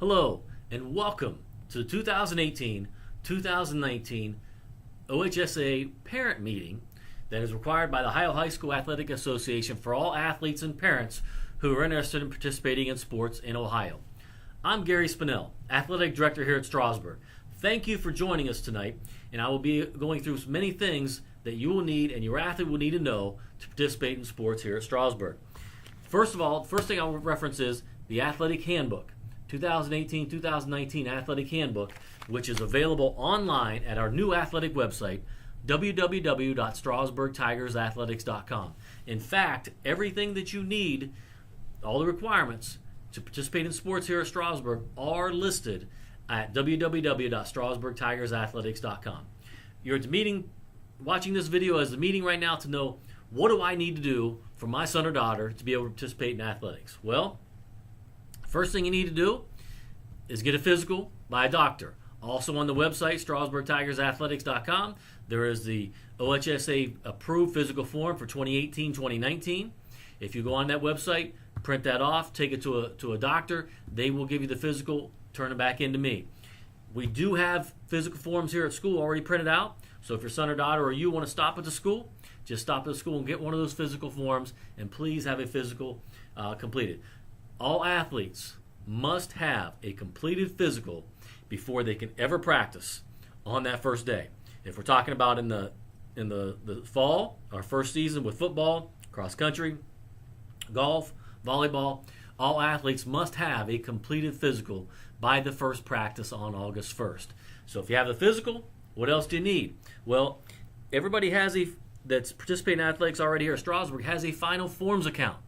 Hello, and welcome to the 2018-2019 OHSA parent meeting that is required by the Ohio High School Athletic Association for all athletes and parents who are interested in participating in sports in Ohio. I'm Gary Spinell, Athletic Director here at Strasburg. Thank you for joining us tonight, and I will be going through many things that you will need and your athlete will need to know to participate in sports here at Strasburg. First of all, the first thing I'll reference is the Athletic Handbook. 2018-2019 Athletic Handbook, which is available online at our new athletic website, www.strasburgtigersathletics.com. In fact, everything that you need, all the requirements to participate in sports here at Strasburg are listed at www.strasburgtigersathletics.com. You're at the meeting, watching this video as the meeting right now to know, what do I need to do for my son or daughter to be able to participate in athletics? Well, first thing you need to do is get a physical by a doctor. Also on the website, StrasburgTigersAthletics.com, there is the OHSA approved physical form for 2018-2019. If you go on that website, print that off, take it to a doctor, they will give you the physical, turn it back into me. We do have physical forms here at school already printed out, so if your son or daughter or you want to stop at the school, just stop at the school and get one of those physical forms, and please have a physical completed. All athletes must have a completed physical before they can ever practice on that first day. If we're talking about in the fall, our first season with football, cross country, golf, volleyball, all athletes must have a completed physical by the first practice on August 1st. So if you have the physical, what else do you need? Well, everybody that's participating in athletics already here at Strasburg has a Final Forms account.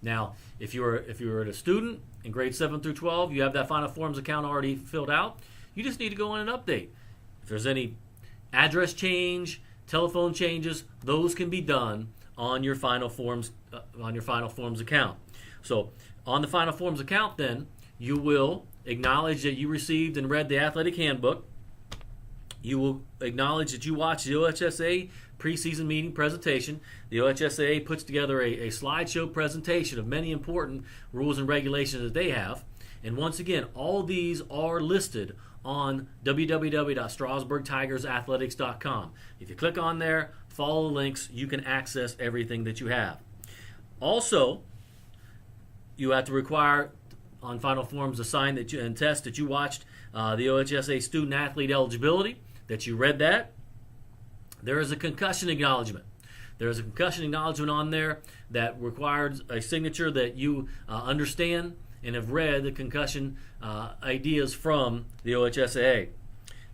Now, if you're a student in grades 7 through 12, you have that Final Forms account already filled out. You just need to go in and update. If there's any address change, telephone changes, those can be done on your Final Forms account. So, on the Final Forms account, then you will acknowledge that you received and read the Athletic Handbook. You will acknowledge that you watched the OHSA preseason meeting presentation. The OHSA puts together a slideshow presentation of many important rules and regulations that they have. And once again, all these are listed on www.strasburgtigersathletics.com. If you click on there, follow the links, you can access everything that you have. Also, you have to require on Final Forms to sign and test that you watched the OHSA student athlete eligibility, that you read that. There is a concussion acknowledgement. There is a concussion acknowledgement on there that requires a signature that you understand and have read the concussion ideas from the OHSAA.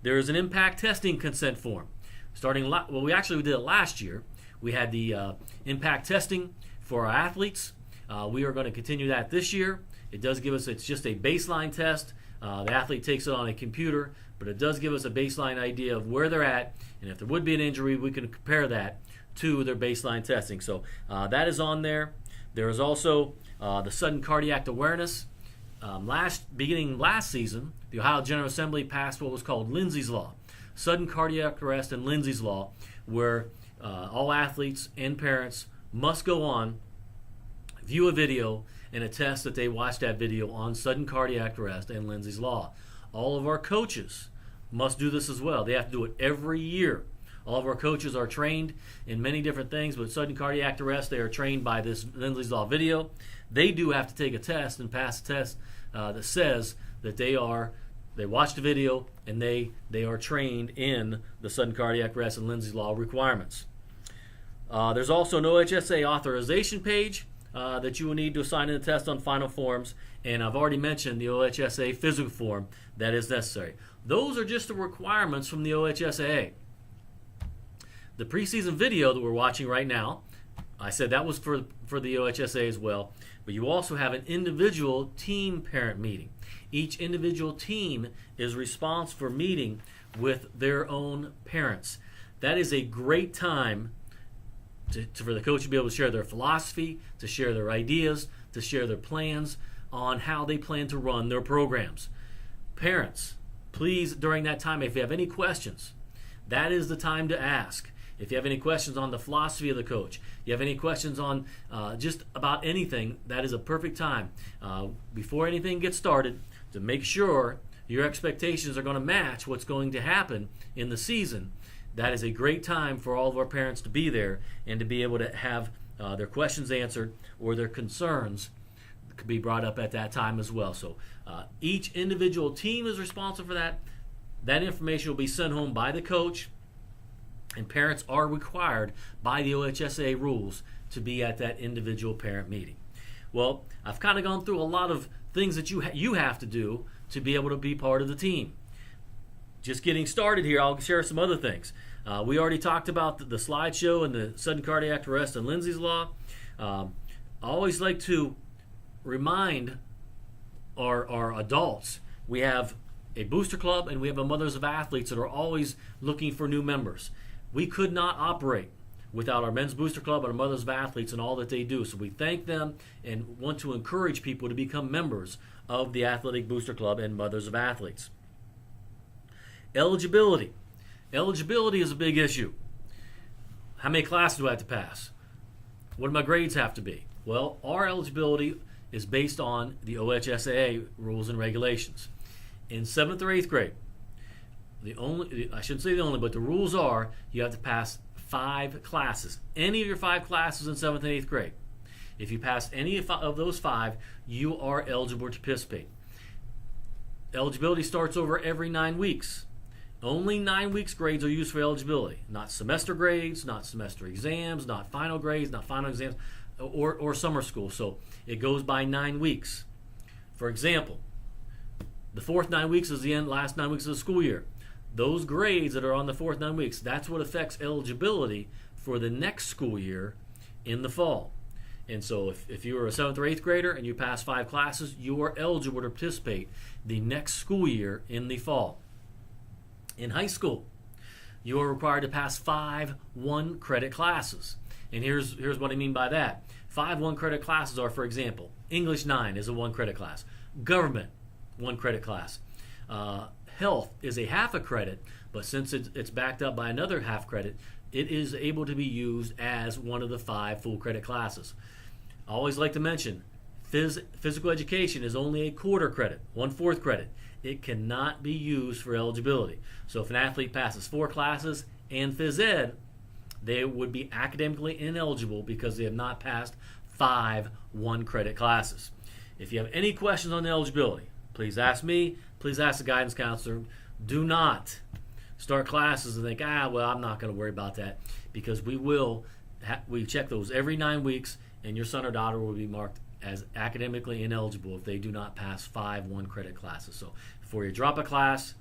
There is an impact testing consent form. We actually did it last year. We had the impact testing for our athletes. We are going to continue that this year. It does give us, it's just a baseline test. The athlete takes it on a computer, but it does give us a baseline idea of where they're at, and if there would be an injury, we can compare that to their baseline testing. So that is on there. There is also the sudden cardiac awareness. Beginning last season, the Ohio General Assembly passed what was called Lindsay's Law, sudden cardiac arrest and Lindsay's Law, where all athletes and parents must go on, view a video, and attest that they watched that video on sudden cardiac arrest and Lindsay's Law. All of our coaches must do this as well. They have to do it every year. All of our coaches are trained in many different things, but sudden cardiac arrest, they are trained by this Lindsay's Law video. They do have to take a test and pass a test that says that they watched the video and they are trained in the sudden cardiac arrest and Lindsay's Law requirements. There's also an OHSA authorization page that you will need to assign in the test on Final Forms, and I've already mentioned the OHSA physical form that is necessary. Those are just the requirements from the OHSAA. The preseason video that we're watching right now, I said that was for the OHSAA as well, but you also have an individual team parent meeting. Each individual team is responsible for meeting with their own parents. That is a great time for the coach to be able to share their philosophy, to share their ideas, to share their plans on how they plan to run their programs. Parents, please, during that time, if you have any questions, that is the time to ask. If you have any questions on the philosophy of the coach, you have any questions on just about anything, that is a perfect time. Before anything gets started, to make sure your expectations are going to match what's going to happen in the season, that is a great time for all of our parents to be there and to be able to have their questions answered or their concerns could be brought up at that time as well. So each individual team is responsible for that. That information will be sent home by the coach, and parents are required by the OHSAA rules to be at that individual parent meeting. Well, I've kind of gone through a lot of things that you have to do to be able to be part of the team. Just getting started here, I'll share some other things. We already talked about the slideshow and the sudden cardiac arrest and Lindsay's Law. I always like to remind our adults, we have a booster club and we have a Mothers of Athletes that are always looking for new members. We could not operate without our men's booster club and our Mothers of Athletes and all that they do. So we thank them and want to encourage people to become members of the Athletic Booster Club and Mothers of Athletes. Eligibility. Eligibility is a big issue. How many classes do I have to pass? What do my grades have to be? Well, our eligibility is based on the OHSAA rules and regulations. In 7th or 8th grade, I shouldn't say the only, but the rules are you have to pass 5 classes. Any of your 5 classes in 7th and 8th grade. If you pass any of those 5, you are eligible to participate. Eligibility starts over every 9 weeks. Only 9 weeks grades are used for eligibility. Not semester grades, not semester exams, not final grades, not final exams, or summer school. So it goes by 9 weeks. For example, the 4th 9 weeks is the last 9 weeks of the school year. Those grades that are on the 4th 9 weeks, that's what affects eligibility for the next school year in the fall. And so if you are a 7th or 8th grader and you pass 5 classes, you are eligible to participate the next school year in the fall. In high school, you are required to pass 5 1-credit classes. And here's what I mean by that. 5 1-credit classes are, for example, English 9 is a 1-credit class. Government, 1-credit class. Health is a half a credit, but since it's backed up by another half credit, it is able to be used as one of the 5 full credit classes. I always like to mention, physical education is only a quarter credit, 1/4 credit. It cannot be used for eligibility. So if an athlete passes 4 classes and phys ed, they would be academically ineligible because they have not passed 5 1-credit classes. If you have any questions on eligibility, please ask me, please ask the guidance counselor. Do not start classes and think, well, I'm not going to worry about that, because we check those every 9 weeks, and your son or daughter will be marked as academically ineligible if they do not pass 5 1-credit classes. So before you drop a class,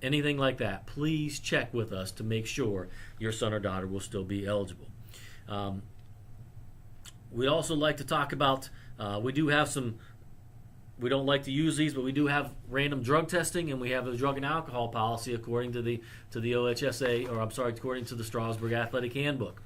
anything like that, please check with us to make sure your son or daughter will still be eligible. We also like to talk about, we do have some, we don't like to use these, but we do have random drug testing, and we have a drug and alcohol policy according to the OHSA, or I'm sorry, according to the Strasburg Athletic Handbook.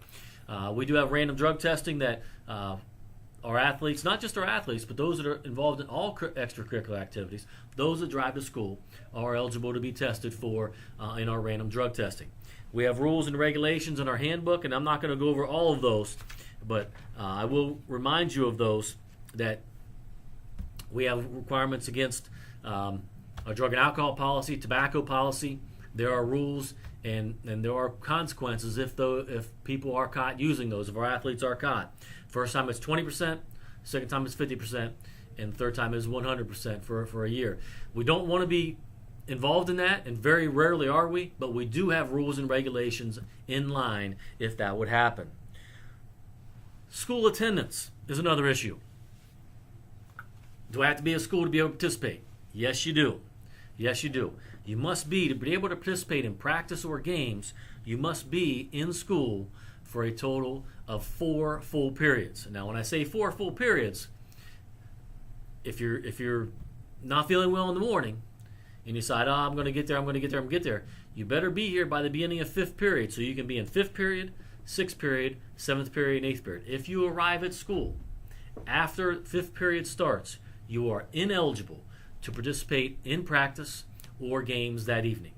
We do have random drug testing that our athletes, not just our athletes, but those that are involved in all extracurricular activities, those that drive to school, are eligible to be tested for in our random drug testing. We have rules and regulations in our handbook, and I'm not going to go over all of those, but I will remind you of those, that we have requirements against our drug and alcohol policy, tobacco policy. There are rules and there are consequences if people are caught using those, if our athletes are caught. First time it's 20%, second time it's 50%, and the third time is 100% for a year. We don't want to be involved in that, and very rarely are we, but we do have rules and regulations in line if that would happen. School attendance is another issue. Do I have to be at school to be able to participate? Yes, you do. Yes, you do. You must be, to be able to participate in practice or games, you must be in school for a total of 4 full periods. Now, when I say 4 full periods, if you're not feeling well in the morning and you decide, I'm going to get there, you better be here by the beginning of 5th period, so you can be in 5th period, 6th period, 7th period, and 8th period. If you arrive at school after 5th period starts, you are ineligible to participate in practice or games that evening.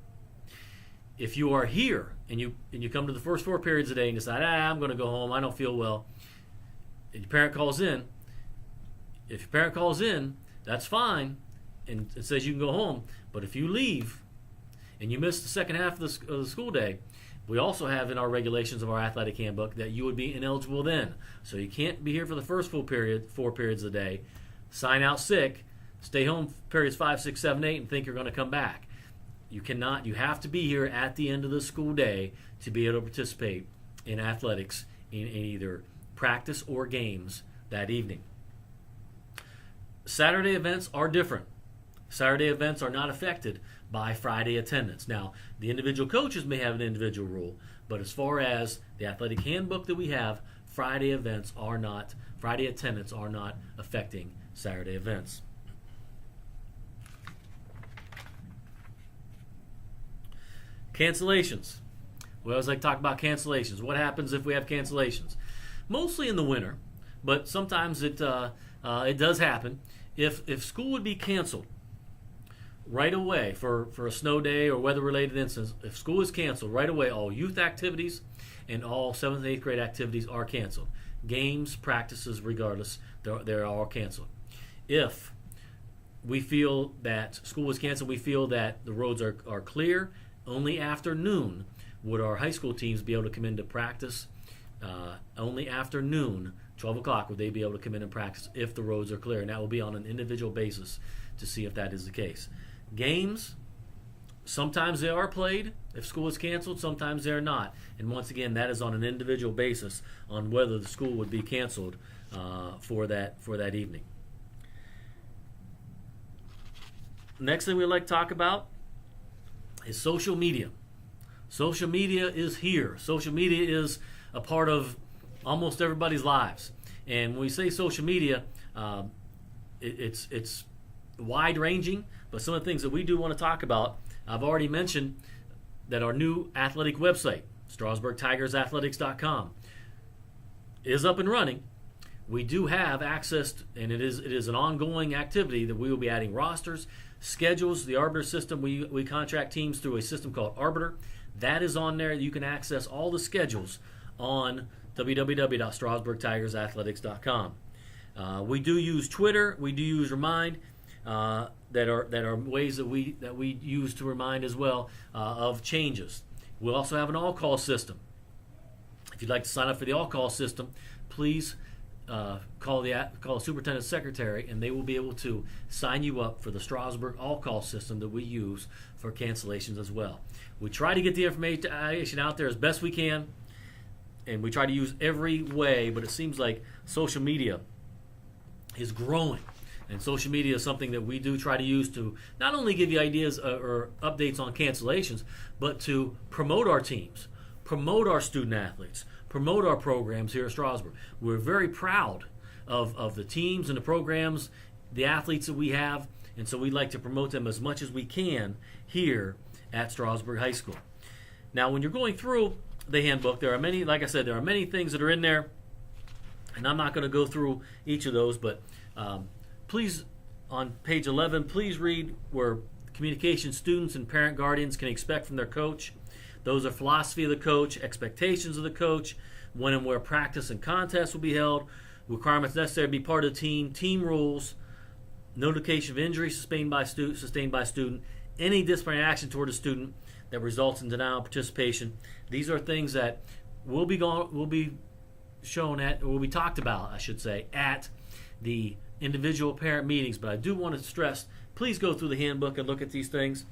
If you are here and you come to the first 4 periods a day and decide, I'm going to go home, I don't feel well, and your parent calls in, if your parent calls in, that's fine. and it says you can go home. But if you leave and you miss the second half of the school day, we also have in our regulations of our athletic handbook that you would be ineligible then. So you can't be here for the first full period, 4 periods a day, sign out sick, stay home periods 5, 6, 7, 8, and think you're going to come back. You cannot. You have to be here at the end of the school day to be able to participate in athletics in either practice or games that evening. Saturday events are different. Saturday events are not affected by Friday attendance. Now, the individual coaches may have an individual rule, but as far as the athletic handbook that we have, Friday attendance are not affecting Saturday events. Cancellations. We always like to talk about cancellations. What happens if we have cancellations? Mostly in the winter, but sometimes it does happen. If school would be canceled right away for a snow day or weather-related incidents, if school is canceled right away, all youth activities and all 7th and 8th grade activities are canceled. Games, practices, regardless, they're all canceled. If we feel that school is canceled, we feel that the roads are clear, only after noon would our high school teams be able to come into practice. Only after noon, 12 o'clock, would they be able to come in and practice if the roads are clear. And that will be on an individual basis to see if that is the case. Games, sometimes they are played if school is canceled, sometimes they're not. And once again, that is on an individual basis on whether the school would be canceled for that evening. Next thing we'd like to talk about is social media. Social media is here. Social media is a part of almost everybody's lives. And when we say social media, it's wide-ranging, but some of the things that we do want to talk about, I've already mentioned that our new athletic website, StrasburgTigersAthletics.com, is up and running. We do have access, and it is an ongoing activity that we will be adding rosters, schedules, the Arbiter system. We contract teams through a system called Arbiter. That is on there. You can access all the schedules on www.StrasburgTigersAthletics.com. We do use Twitter. We do use Remind. That are ways that we use to remind as well of changes. We'll also have an all-call system. If you'd like to sign up for the all-call system, please call the superintendent secretary, and they will be able to sign you up for the Strasburg all-call system that we use for cancellations as well. We try to get the information out there as best we can, and we try to use every way, but it seems like social media is growing. And social media is something that we do try to use to not only give you ideas or updates on cancellations, but to promote our teams, promote our student athletes, promote our programs here at Strasburg. We're very proud of the teams and the programs, the athletes that we have, and so we'd like to promote them as much as we can here at Strasburg High School. Now, when you're going through the handbook, there are many, like I said, there are many things that are in there, and I'm not going to go through each of those, but please, on page 11, please read where communication students and parent guardians can expect from their coach. Those are philosophy of the coach, expectations of the coach, when and where practice and contests will be held, requirements necessary to be part of the team rules, notification of injury sustained by student, any disciplinary action toward a student that results in denial of participation. These are things that will be shown at, or will be talked about, I should say, at the individual parent meetings. But I do want to stress, please go through the handbook and look at these things.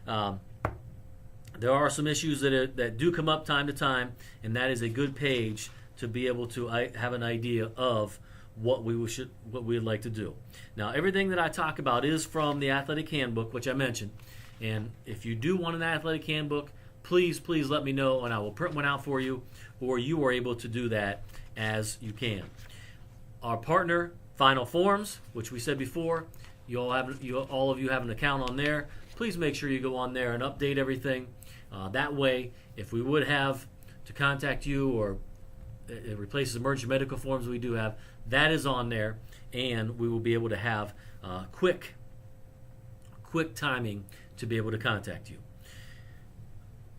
There are some issues that do come up time to time, and that is a good page to be able to have an idea of what we'd like to do. Now, everything that I talk about is from the athletic handbook, which I mentioned. And if you do want an athletic handbook, please let me know, and I will print one out for you, or you are able to do that as you can. Our partner, Final Forms, which we said before, all of you have an account on there. Please make sure you go on there and update everything. That way, if we would have to contact you, or it replaces emergency medical forms we do have, that is on there, and we will be able to have quick timing to be able to contact you.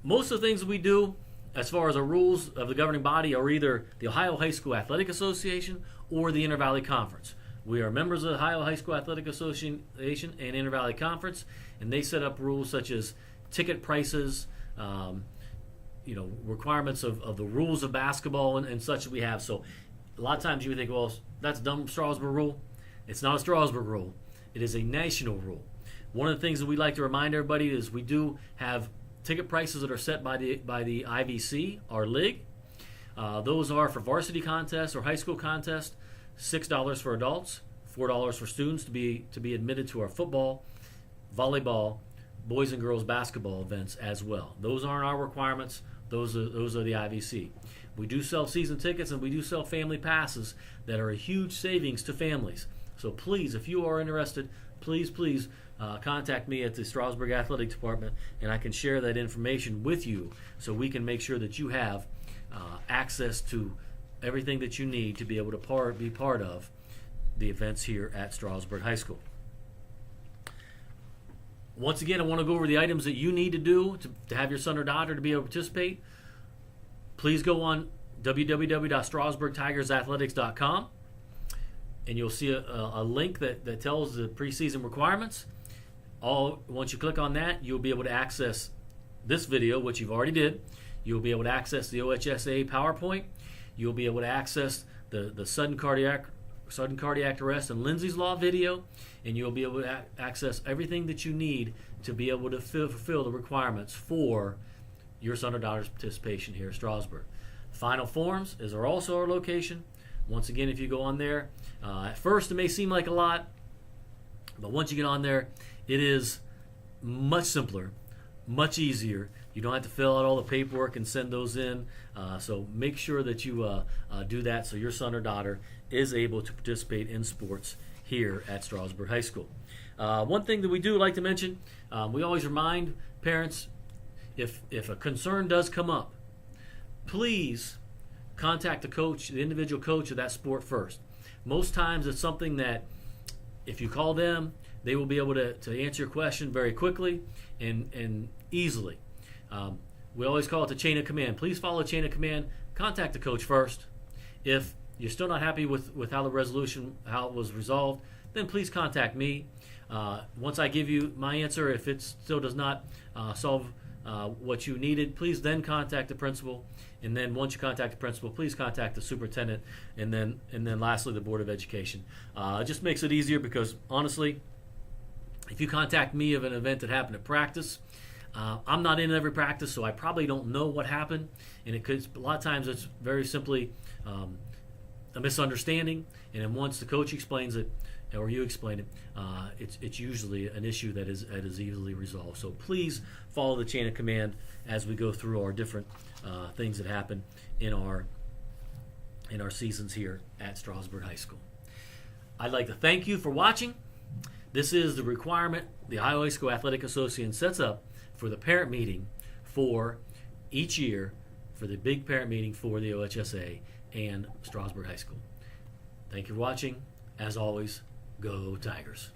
Most of the things that we do, as far as our rules of the governing body, are either the Ohio High School Athletic Association or the Inter-Valley Conference. We are members of the Ohio High School Athletic Association and Inter Valley Conference, and they set up rules such as ticket prices, requirements of the rules of basketball and such that we have. So a lot of times you would think, well, that's a dumb Strasburg rule. It's not a Strasburg rule. It is a national rule. One of the things that we like to remind everybody is we do have ticket prices that are set by the IVC, our league. Those are for varsity contests or high school contests, $6 for adults, $4 for students to be admitted to our football, volleyball, boys and girls basketball events as well. Those aren't our requirements. Those are the IVC. We do sell season tickets and we do sell family passes that are a huge savings to families. So please, if you are interested, please contact me at the Strasburg Athletic Department, and I can share that information with you so we can make sure that you have access to everything that you need to be able to be part of the events here at Strasburg High School. Once again, I want to go over the items that you need to do to have your son or daughter to be able to participate. Please go on www.strasburgtigersathletics.com, and you'll see a link that tells the preseason requirements. Once you click on that, you'll be able to access this video, which you've already did. You'll be able to access the OHSA PowerPoint. You'll be able to access the sudden cardiac arrest and Lindsay's Law video, and you'll be able to access everything that you need to be able to fulfill the requirements for your son or daughter's participation here at Strasburg. Final Forms is also our location. Once again, if you go on there, at first it may seem like a lot, but once you get on there, it is much simpler, much easier. You don't have to fill out all the paperwork and send those in. So make sure that you do that so your son or daughter is able to participate in sports here at Strasburg High School. One thing that we do like to mention, we always remind parents, if a concern does come up, please contact the individual coach of that sport first. Most times it's something that if you call them, they will be able to answer your question very quickly and easily. We always call it the chain of command. Please follow the chain of command. Contact the coach first. If you're still not happy with how it was resolved, then please contact me. Once I give you my answer, if it still does not solve what you needed, please then contact the principal. And then once you contact the principal, please contact the superintendent, and then lastly the Board of Education. It just makes it easier because honestly, if you contact me of an event that happened at practice, I'm not in every practice, so I probably don't know what happened, and a lot of times it's very simply a misunderstanding, and then once the coach explains it or you explain it, it's usually an issue that is easily resolved. So please follow the chain of command as we go through our different things that happen in our seasons here at Strasburg High School. I'd like to thank you for watching. This is the requirement the Ohio High School Athletic Association sets up for the parent meeting for each year, for the big parent meeting for the OHSA and Strasburg High School. Thank you for watching. As always, go Tigers.